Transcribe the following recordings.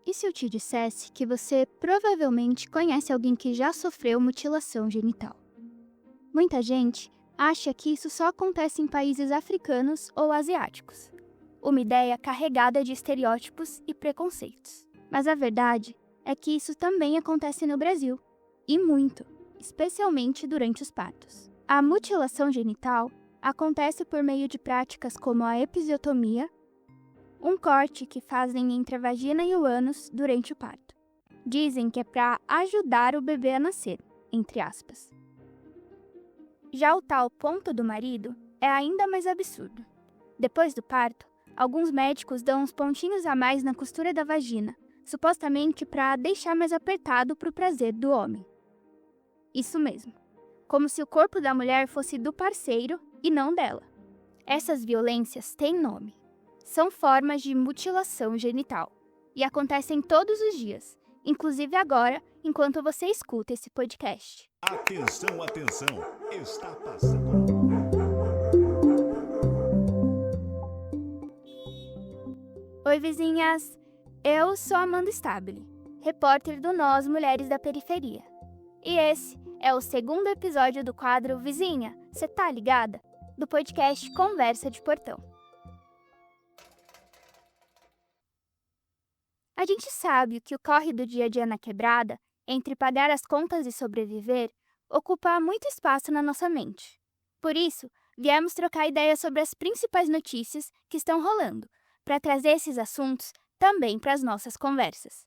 E se eu te dissesse que você provavelmente conhece alguém que já sofreu mutilação genital? Muita gente acha que isso só acontece em países africanos ou asiáticos. Uma ideia carregada de estereótipos e preconceitos. Mas a verdade é que isso também acontece no Brasil. E muito, especialmente durante os partos. A mutilação genital acontece por meio de práticas como a episiotomia, um corte que fazem entre a vagina e o ânus durante o parto. Dizem que é para ajudar o bebê a nascer, entre aspas. Já o tal ponto do marido é ainda mais absurdo. Depois do parto, alguns médicos dão uns pontinhos a mais na costura da vagina, supostamente para deixar mais apertado para o prazer do homem. Isso mesmo, como se o corpo da mulher fosse do parceiro e não dela. Essas violências têm nome. São formas de mutilação genital e acontecem todos os dias, inclusive agora, enquanto você escuta esse podcast. Atenção, atenção, está passando. Oi, vizinhas! Eu sou Amanda Stabile, repórter do Nós Mulheres da Periferia. E esse é o segundo episódio do quadro Vizinha, cê tá ligada? Do podcast Conversa de Portão. A gente sabe que o corre do dia a dia na quebrada, entre pagar as contas e sobreviver, ocupa muito espaço na nossa mente. Por isso, viemos trocar ideias sobre as principais notícias que estão rolando, para trazer esses assuntos também para as nossas conversas.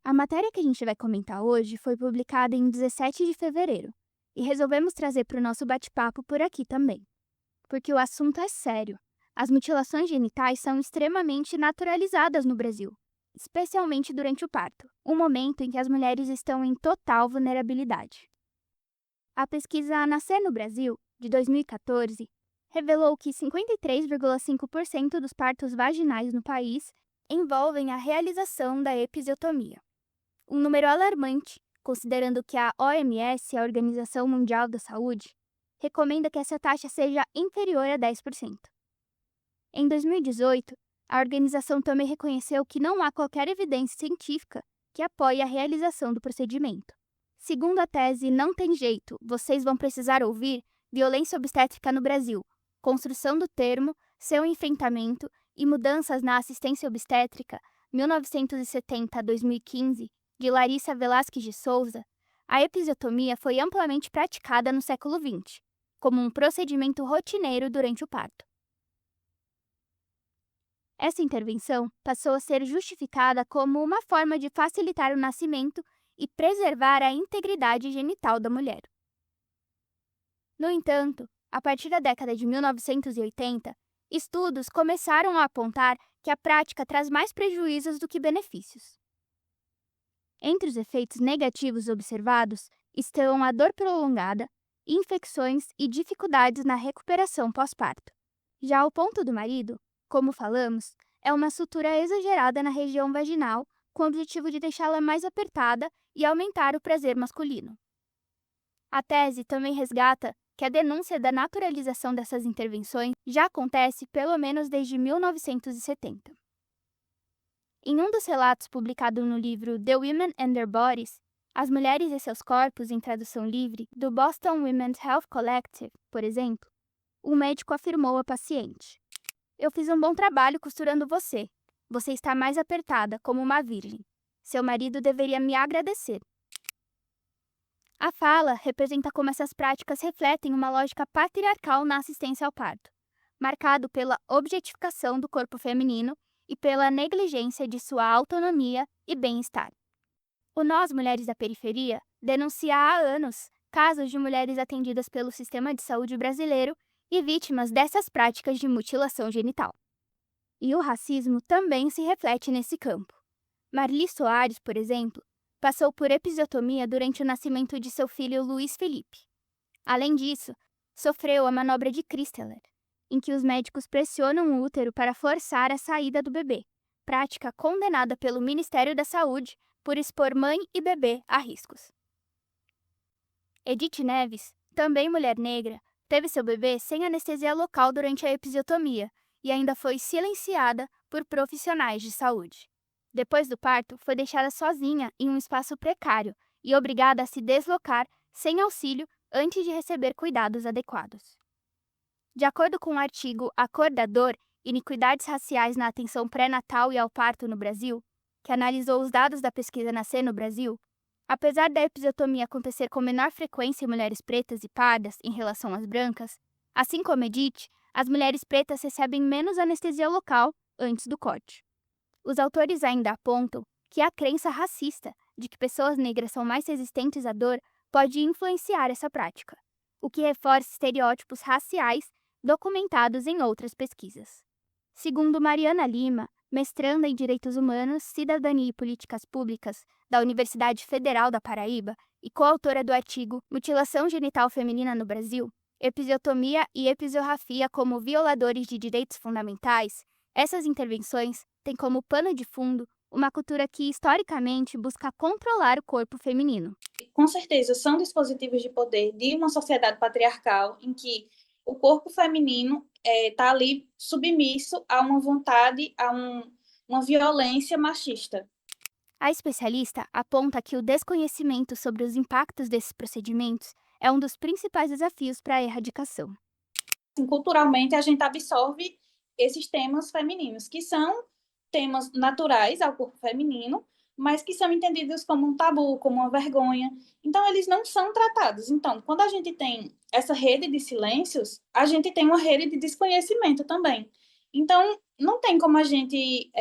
A matéria que a gente vai comentar hoje foi publicada em 17 de fevereiro e resolvemos trazer para o nosso bate-papo por aqui também. Porque o assunto é sério. As mutilações genitais são extremamente naturalizadas no Brasil, especialmente durante o parto, um momento em que as mulheres estão em total vulnerabilidade. A pesquisa Nascer no Brasil, de 2014, revelou que 53,5% dos partos vaginais no país envolvem a realização da episiotomia. Um número alarmante, considerando que a OMS, a Organização Mundial da Saúde, recomenda que essa taxa seja inferior a 10%. Em 2018, a organização também reconheceu que não há qualquer evidência científica que apoie a realização do procedimento. Segundo a tese Não Tem Jeito, Vocês Vão Precisar Ouvir, Violência Obstétrica no Brasil, Construção do Termo, Seu Enfrentamento e Mudanças na Assistência Obstétrica, 1970 a 2015, de Larissa Velasquez de Souza, a episiotomia foi amplamente praticada no século XX, como um procedimento rotineiro durante o parto. Essa intervenção passou a ser justificada como uma forma de facilitar o nascimento e preservar a integridade genital da mulher. No entanto, a partir da década de 1980, estudos começaram a apontar que a prática traz mais prejuízos do que benefícios. Entre os efeitos negativos observados estão a dor prolongada, infecções e dificuldades na recuperação pós-parto. Já o ponto do marido, como falamos, é uma sutura exagerada na região vaginal com o objetivo de deixá-la mais apertada e aumentar o prazer masculino. A tese também resgata que a denúncia da naturalização dessas intervenções já acontece pelo menos desde 1970. Em um dos relatos publicado no livro The Women and Their Bodies, As Mulheres e Seus Corpos, em tradução livre, do Boston Women's Health Collective, por exemplo, o médico afirmou à paciente: "Eu fiz um bom trabalho costurando você. Você está mais apertada, como uma virgem. Seu marido deveria me agradecer." A fala representa como essas práticas refletem uma lógica patriarcal na assistência ao parto, marcado pela objetificação do corpo feminino e pela negligência de sua autonomia e bem-estar. O Nós Mulheres da Periferia denuncia há anos casos de mulheres atendidas pelo sistema de saúde brasileiro e vítimas dessas práticas de mutilação genital. E o racismo também se reflete nesse campo. Marli Soares, por exemplo, passou por episiotomia durante o nascimento de seu filho Luiz Felipe. Além disso, sofreu a manobra de Christeler, em que os médicos pressionam o útero para forçar a saída do bebê, prática condenada pelo Ministério da Saúde por expor mãe e bebê a riscos. Edith Neves, também mulher negra, teve seu bebê sem anestesia local durante a episiotomia e ainda foi silenciada por profissionais de saúde. Depois do parto, foi deixada sozinha em um espaço precário e obrigada a se deslocar sem auxílio antes de receber cuidados adequados. De acordo com o artigo A Cor da Dor, Iniquidades Raciais na Atenção Pré-Natal e ao Parto no Brasil, que analisou os dados da pesquisa Nascer no Brasil, apesar da episiotomia acontecer com menor frequência em mulheres pretas e pardas em relação às brancas, assim como Edith, as mulheres pretas recebem menos anestesia local antes do corte. Os autores ainda apontam que a crença racista de que pessoas negras são mais resistentes à dor pode influenciar essa prática, o que reforça estereótipos raciais documentados em outras pesquisas. Segundo Mariana Lima, mestranda em Direitos Humanos, Cidadania e Políticas Públicas da Universidade Federal da Paraíba e coautora do artigo Mutilação Genital Feminina no Brasil, Episiotomia e Episiorrafia como Violadores de Direitos Fundamentais, essas intervenções têm como pano de fundo uma cultura que, historicamente, busca controlar o corpo feminino. Com certeza, são dispositivos de poder de uma sociedade patriarcal em que o corpo feminino está ali submisso a uma vontade, a uma violência machista. A especialista aponta que o desconhecimento sobre os impactos desses procedimentos é um dos principais desafios para a erradicação. Assim, culturalmente, a gente absorve esses temas femininos, que são temas naturais ao corpo feminino, mas que são entendidos como um tabu, como uma vergonha. Então, eles não são tratados. Então, quando a gente tem essa rede de silêncios, a gente tem uma rede de desconhecimento também. Então, não tem como a gente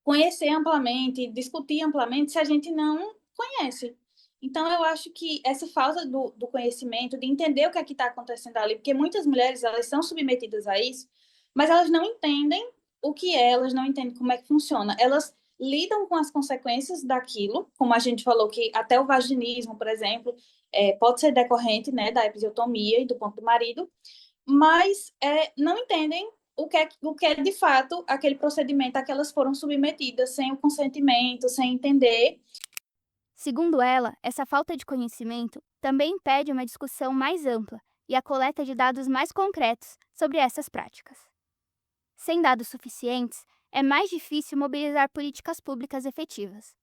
conhecer amplamente, discutir amplamente, se a gente não conhece. Então, eu acho que essa falta do conhecimento, de entender o que é que está acontecendo ali, porque muitas mulheres elas são submetidas a isso, mas elas não entendem o que é, elas não entendem como é que funciona. Elas lidam com as consequências daquilo, como a gente falou que até o vaginismo, por exemplo, pode ser decorrente, né, da episiotomia e do ponto do marido, mas não entendem o que é de fato aquele procedimento a que elas foram submetidas, sem o consentimento, sem entender. Segundo ela, essa falta de conhecimento também impede uma discussão mais ampla e a coleta de dados mais concretos sobre essas práticas. Sem dados suficientes, é mais difícil mobilizar políticas públicas efetivas.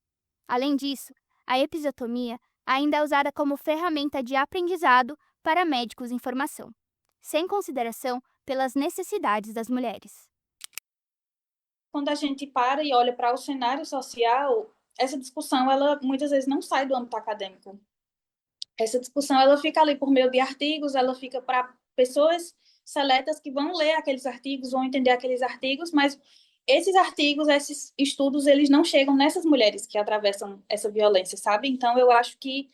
Além disso, a episiotomia ainda é usada como ferramenta de aprendizado para médicos em formação, sem consideração pelas necessidades das mulheres. Quando a gente para e olha para o cenário social, essa discussão ela muitas vezes não sai do âmbito acadêmico. Essa discussão ela fica ali por meio de artigos, ela fica para pessoas seletas que vão ler aqueles artigos, vão entender aqueles artigos, mas esses artigos, esses estudos, eles não chegam nessas mulheres que atravessam essa violência, sabe? Então, eu acho que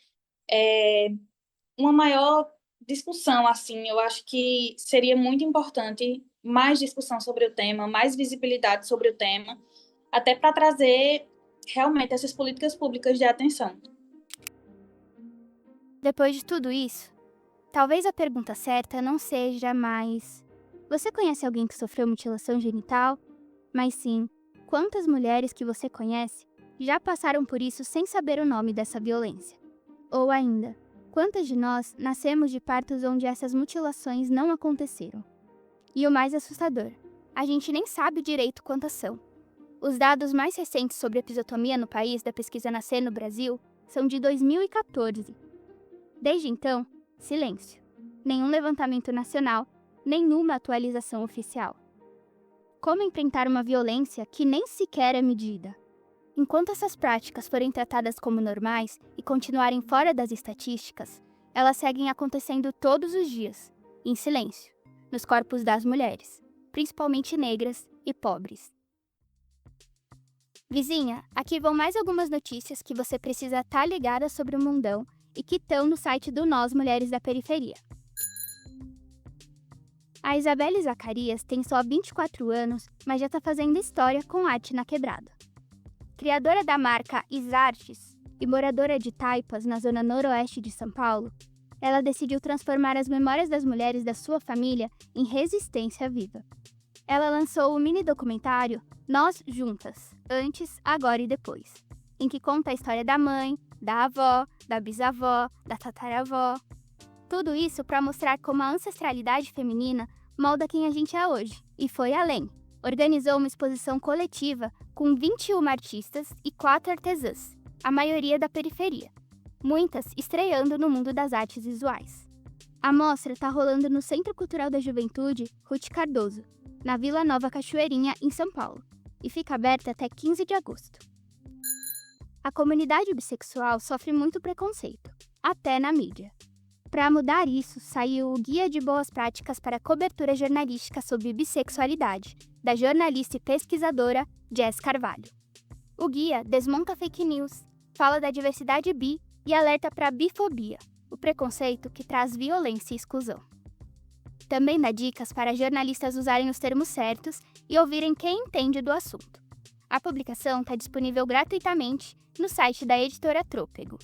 uma maior discussão, assim, eu acho que seria muito importante mais discussão sobre o tema, mais visibilidade sobre o tema, até para trazer realmente essas políticas públicas de atenção. Depois de tudo isso, talvez a pergunta certa não seja mais: você conhece alguém que sofreu mutilação genital? Mas sim, quantas mulheres que você conhece já passaram por isso sem saber o nome dessa violência? Ou ainda, quantas de nós nascemos de partos onde essas mutilações não aconteceram? E o mais assustador, a gente nem sabe direito quantas são. Os dados mais recentes sobre episiotomia no país da pesquisa Nascer no Brasil são de 2014. Desde então, silêncio. Nenhum levantamento nacional, nenhuma atualização oficial. Como enfrentar uma violência que nem sequer é medida? Enquanto essas práticas forem tratadas como normais e continuarem fora das estatísticas, elas seguem acontecendo todos os dias, em silêncio, nos corpos das mulheres, principalmente negras e pobres. Vizinha, aqui vão mais algumas notícias que você precisa estar ligada sobre o mundão e que estão no site do Nós Mulheres da Periferia. A Isabelle Zacarias tem só 24 anos, mas já está fazendo história com arte na quebrada. Criadora da marca Isartes e moradora de Taipas, na zona noroeste de São Paulo, ela decidiu transformar as memórias das mulheres da sua família em resistência viva. Ela lançou o mini documentário Nós Juntas, Antes, Agora e Depois, em que conta a história da mãe, da avó, da bisavó, da tataravó. Tudo isso para mostrar como a ancestralidade feminina molda quem a gente é hoje, e foi além, organizou uma exposição coletiva com 21 artistas e 4 artesãs, a maioria da periferia, muitas estreando no mundo das artes visuais. A mostra está rolando no Centro Cultural da Juventude Ruth Cardoso, na Vila Nova Cachoeirinha, em São Paulo, e fica aberta até 15 de agosto. A comunidade bissexual sofre muito preconceito, até na mídia. Para mudar isso, saiu o Guia de Boas Práticas para Cobertura Jornalística sobre Bissexualidade, da jornalista e pesquisadora Jess Carvalho. O guia desmonta fake news, fala da diversidade bi e alerta para a bifobia, o preconceito que traz violência e exclusão. Também dá dicas para jornalistas usarem os termos certos e ouvirem quem entende do assunto. A publicação está disponível gratuitamente no site da editora Trôpego.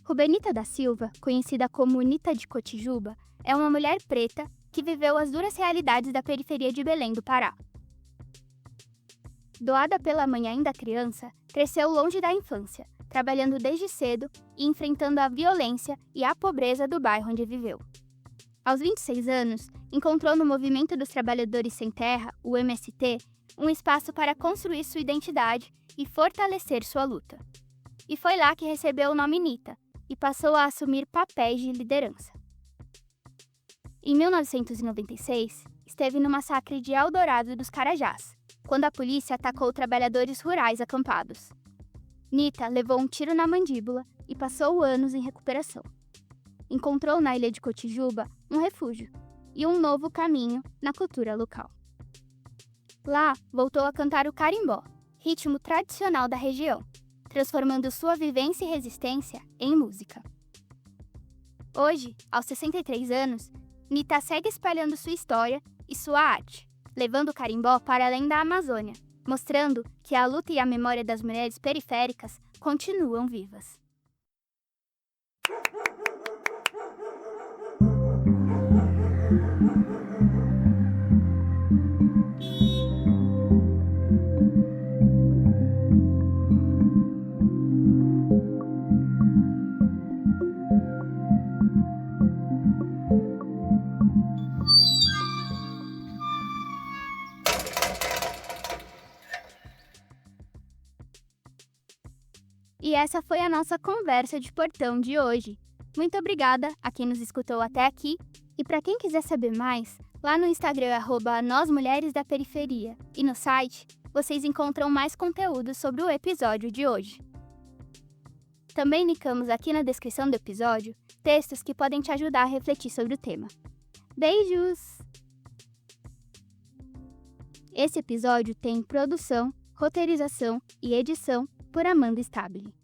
Rubenita da Silva, conhecida como Nita de Cotijuba, é uma mulher preta que viveu as duras realidades da periferia de Belém do Pará. Doada pela mãe ainda criança, cresceu longe da infância, trabalhando desde cedo e enfrentando a violência e a pobreza do bairro onde viveu. Aos 26 anos, encontrou no Movimento dos Trabalhadores Sem Terra, o MST, um espaço para construir sua identidade e fortalecer sua luta. E foi lá que recebeu o nome Nita e passou a assumir papéis de liderança. Em 1996, esteve no massacre de Eldorado dos Carajás, quando a polícia atacou trabalhadores rurais acampados. Nita levou um tiro na mandíbula e passou anos em recuperação. Encontrou na ilha de Cotijuba um refúgio e um novo caminho na cultura local. Lá, voltou a cantar o carimbó, ritmo tradicional da região, transformando sua vivência e resistência em música. Hoje, aos 63 anos, Nita segue espalhando sua história e sua arte, levando o carimbó para além da Amazônia, mostrando que a luta e a memória das mulheres periféricas continuam vivas. E essa foi a nossa conversa de portão de hoje. Muito obrigada a quem nos escutou até aqui. E para quem quiser saber mais, lá no Instagram @NosMulheresDaPeriferia e no site, vocês encontram mais conteúdo sobre o episódio de hoje. Também linkamos aqui na descrição do episódio textos que podem te ajudar a refletir sobre o tema. Beijos! Esse episódio tem produção, roteirização e edição por Amanda Stabile.